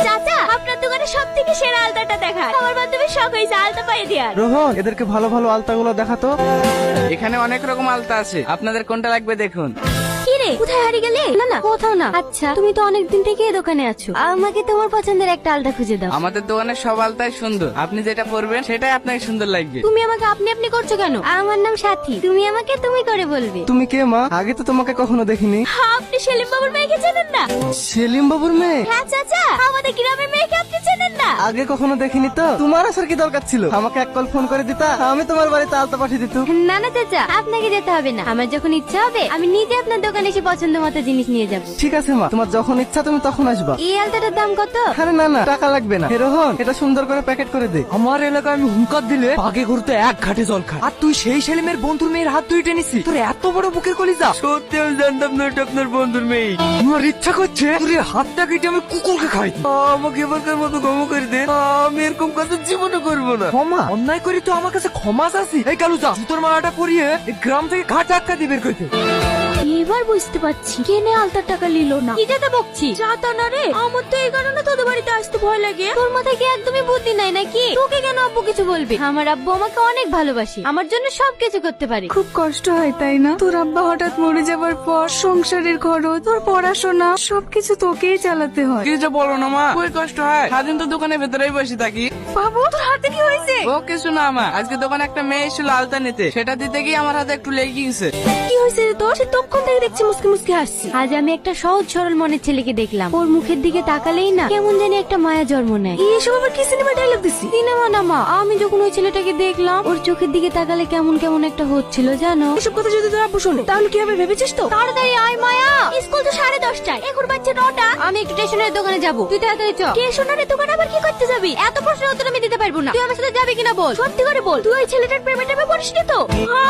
চাচা, আপনার দোকানে সব থেকে সেরা আলতাটা দেখান। আমার বান্ধবীর শখ হয়েছে আলতা পায়ে দেওয়ার। রোহন, এদেরকে ভালো ভালো আলতাগুলো দেখাতো। এখানে অনেক রকম আলতা আছে, আপনাদের কোনটা লাগবে দেখুন। কি রে, কোথায় হারিয়ে গেলে? না না, কোথাও না। আচ্ছা, তুমি তো অনেকদিন থেকে এই দোকানে আছো, আমাকে তোমার পছন্দের একটা আলতা খুঁজে দাও। আমাদের দোকানের সব আলতাই সুন্দর, আপনি যেটা পরবেন সেটাই আপনাকে সুন্দর লাগবে। তুমি আমাকে আপনি আপনি করছো কেন? আমার নাম সাথী, তুমি আমাকে তুমি করে বলবে। তুমি কে মা? আগে তো তোমাকে কখনো দেখিনি। আপনি সেলিম বাবুর মেয়েকে চেনেন না? সেলিম বাবুর মেয়ে? হ্যাঁ চাচা, আমাদের গ্রামের মেয়েকে আপনি চেনেন না? আগে কখনো দেখিনি তো। তোমার আসার কি দরকার ছিল? আমাকে এক কল ফোন করে দিতা, আমি তোমার বাড়িতে আলতা পাঠিয়ে দিত। না না চাচা, আপনাকে যেতে হবে না। আমার যখন ইচ্ছা হবে আমি নিজে আপনার দোকানে এসে পছন্দ মতো জিনিস নিয়ে যাব। ঠিক আছে মা, তোমার যখন ইচ্ছা তুমি তখন আসবা। এই আলতাটার দাম কত? আরে না না, টাকা লাগবে না। হে রোহন, এটা সুন্দর করে প্যাকেট করে দে। আমার এলাকায় আমি হুঙ্কার দিলে আগে ঘুরতে এক ঘাটে জল খায়, আর তুই সেই সেলিমের বন্ধুর মেয়ের হাত তুই টেনিসি। তোর এত বড় বুকের কলিজা! সত্যি আমি জানতাম না এটা আপনার বন্ধুর মেয়ে। আমার ইচ্ছা করছে তোর এই হাতটা কেটে আমি কুকুরকে খাই। আমাকে এবারকার মতো ক্ষমা করে দে, আমি এরকম কাজ জীবনে করবো না। ক্ষমা? অন্যায় করি তো আমার কাছে ক্ষমা চাচ্ছি? এই কালু যা, জুতোর মালাটা পরিয়ে এই গ্রাম থেকে ঘাট ধাক্কা দিয়ে বের করতে। এবার বুঝতে পারছি কেনে আলতার টাকা নিল না। কি যেতে বকছি? চাতা না রে, আমার তো এই কারণে তোদের বাড়িতে আসতে ভয় লাগে। তোর মাথায় কি একদমই বুদ্ধি নাই নাকি? তোকে কেন আব্বু কিছু বলবে? আমার আব্বু আমাকে অনেক ভালোবাসে, আমার জন্য সবকিছু করতে পারে। খুব কষ্ট হয় তাই না? তোর আব্বা হঠাৎ মরে যাবার পর সংসারের খরচ, তোর পড়াশোনা সবকিছু তোকেই চালাতে হয়। কি যে বলো না মা, খুবই কষ্ট হয়। সারাদিন তো দোকানের ভেতরেই বসে থাকি। বাবু, তোর হাতে কি হয়েছে? ও কিছু না মা, আজকে দোকানে একটা মেয়ে এসেছিল আলতা নিতে, সেটা দিতে গিয়ে আমার হাতে একটু লেগে গেছে। কি হয়েছে রে তোর? সে তখন থেকে দেখছি মুসকে মুসকে হাসছি। আজ আমি একটা সহজ সরল মনের ছেলেকে দেখলাম, ওর মুখের দিকে তাকালেই না কেমন জানি একটা মায়া জন্ম নেয়। এসব আবার কি সিনেমা ডায়লগ দিছি? সিনেমা না মা, আমি যখন ওই ছেলেটাকে দেখলাম ওর চোখের দিকে তাকালে কেমন কেমন একটা হচ্ছিল জানো। এসব কথা যদি তোর আব্বু শোনে তাহলে কি হবে ভেবেছিস তো? তাড়াতাড়ি আয় মায়া, স্কুল তো 10:30টায়, এখন বাজছে 9টা। আমি একটু স্টেশনের দোকানে যাবো, তুই তাড়াতাড়ি চ। স্টেশনের দোকানে আবার কি করতে যাবি? এত প্রশ্নের উত্তর আমি দিতে পারবো না। তুই আমার সাথে যাবি কিনা বল, সত্যি করে বল। তুই ওই ছেলেটার প্রেমে টেমে পড়িস নি তো?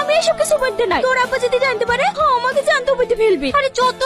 আমি এসব কিছু বলতে নাই। তোর আব্বা যদি জানতে পারে আমাকে জানতে বলতে ফেলবি। আরে যত।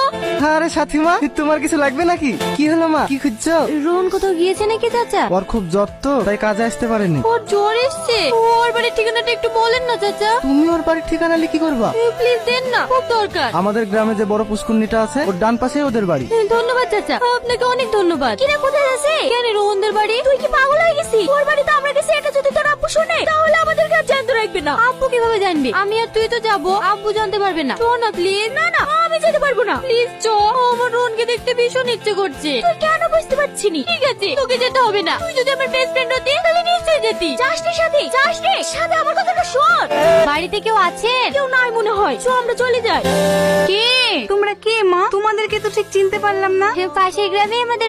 আরে সাথী মা, তোমার কিছু লাগবে নাকি? কি হলো মা, কি খুঁজছো? রোহন কোথাও গিয়েছে নাকি চাচা? ওর খুব জ্বর তো, তাই কাজে আসতে পারেনি। ওর জ্বর এসছে, ওর বাড়ির ঠিকানাটা একটু বলেন না চাচা। তুমি ওর বাড়ির ঠিকানা লিখি করবা? প্লিজ দেন না, খুব দরকার। আমাদের গ্রামে যে বড় পুষ্কুন্নিটা আছে ওর ডান পাশে ওদের বাড়ি। ধন্যবাদ চাচা, আপনাকে অনেক ধন্যবাদ। কিরে কোথায় আছে? কেন রোহনদের বাড়ি? তুই কি পাগল হয়ে গেছিস? ওর বাড়িতে আমরা গেছি, এটা যদি তোর আব্বু শুনে তাহলে আমাদেরকে আর জানতে রাখবে না। আব্বু কিভাবে জানবে? আমি আর তুই তো যাবো, আব্বু জানতে পারবে না। চো না প্লিজ। না না, আমি যেতে পারবো না। প্লিজ চো, আমার রোহনকে দেখতে ভীষণ ইচ্ছে করছে। তুই কেন বুঝতে পারছিস নি? ঠিক আছে, তোকে যেতে হবে না। তুই যদি আমার বেস্ট ফ্রেন্ড হতি তাহলে নিশ্চয়ই যেতি। যাস নি সাথে, যাস নি সাথে। আমার কথাটা শোন। বাড়িতে কেউ আছে? কেউ নাই মনে হয়, চো আমরা চলে যাই। কে তোমরা? কে মা? তোমাদেরকে তো ঠিক চিনতে পারলাম না। পাশের গ্রামে আমাদের